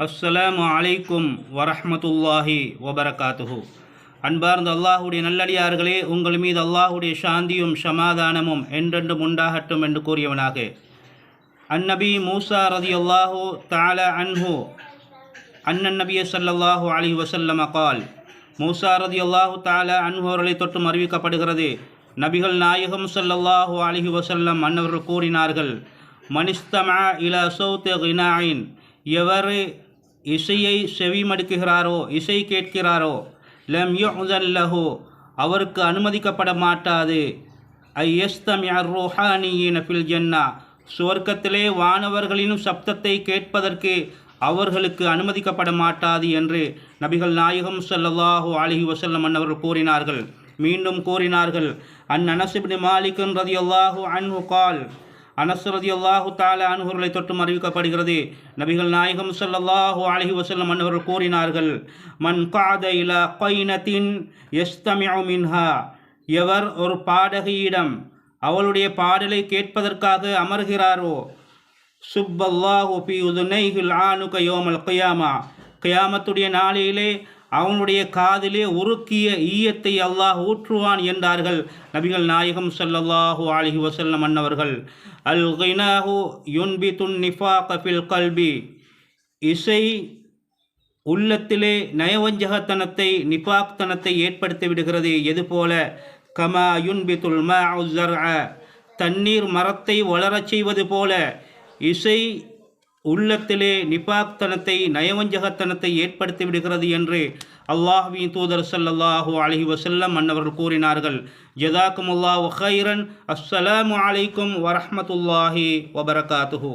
அஸ்ஸலாமு அலைக்கும் வரஹ்மத்துல்லாஹி வபரகாத்துஹு. அன்பார்ந்த அல்லாஹுடைய நல்லடியார்களே, உங்கள் மீது அல்லாஹுடைய சாந்தியும் சமாதானமும் என்றென்றும் உண்டாகட்டும் என்று கூறியவனாக, அந்நபி மூசா ரதியல்லாஹு தஆலா அன்ஹு அன்னன் நபிய ஸல்லல்லாஹு அலைஹி வஸல்லம் கால். மூசா ரதியல்லாஹு தஆலா அன்ஹு அவர்களை தொட்டும் அறிவிக்கப்படுகிறது, நபிகள் நாயகம் ஸல்லல்லாஹு அலைஹி வஸல்லம் அன்னவர்கள் கூறினார்கள், மனிஸ்தமா இலா சௌத்தி கினாயின், எவர் இசையை செவிமடுக்குகிறாரோ, இசை கேட்கிறாரோ, லம் யுஅஸன் லஹு, அவருக்கு அனுமதிக்கப்பட மாட்டாது, ஐயஸ்தமிஅ ருஹானியீன ஃபில் ஜன்னா, சுவர்க்கத்திலே வானவர்களின் சப்தத்தை கேட்பதற்கு அவர்களுக்கு அனுமதிக்கப்பட மாட்டாது என்று நபிகள் நாயகம் ஸல்லல்லாஹு அலைஹி வஸல்லம் அன்னவர்கள் கூறினார்கள். மீண்டும் கூறினார்கள், அனஸ் இப்னு மாலிக் ரலியல்லாஹு அன்ஹு கால், அனஸ் ரலியல்லாஹு தஆலா அன்ஹுவை தொட்டும் அறிவிக்கப்படுகிறது, நபிகள் நாயகம் ஸல்லல்லாஹு அலைஹி வஸல்லம் அன்னவர்கள் கூறினார்கள், மன் கஅத இலா கைனத்தின் யஸ்தமிஉ மின்ஹா, எவர் ஒரு பாடகியிடம் அவளுடைய பாடலை கேட்பதற்காக அமர்கிறாரோ, சுப்பல்லாஹு ஃபீ உதுனைஹில் ஆனுக யௌமல் கியாமா, கியாமத்துடைய நாளிலே அவனுடைய காதிலே உருக்கிய ஈயத்தை அல்லாஹ் ஊற்றுவான் என்றார்கள் நபிகள் நாயகம் ஸல்லல்லாஹு அலைஹி வஸல்லம் அன்னவர்கள். அல் கினாஹு யுன்பிதுன் நிஃபாக ஃபில் கல்பி, இசை உள்ளத்திலே நயவஞ்சகத்தனத்தை, நிஃபாக்தனத்தை ஏற்படுத்தி விடுகிறது. எதுபோல, கமா யுன்பிதுல் மாஉ ஸர்அ, தண்ணீர் மரத்தை வளரச் செய்வது போல இசை உள்ளத்திலே நிபாக்தனத்தை, நயவஞ்சகத்தனத்தை ஏற்படுத்தி விடுகிறது என்று அல்லாஹ்வின் தூதர் ஸல்லல்லாஹு அலைஹி வஸல்லம் அன்னவர்கள் கூறினார்கள். ஜஸாக்குமுல்லாஹு கைரன். அஸ்ஸலாமு அலைக்கும் வரஹ்மத்துல்லாஹி வபரகாத்துஹு.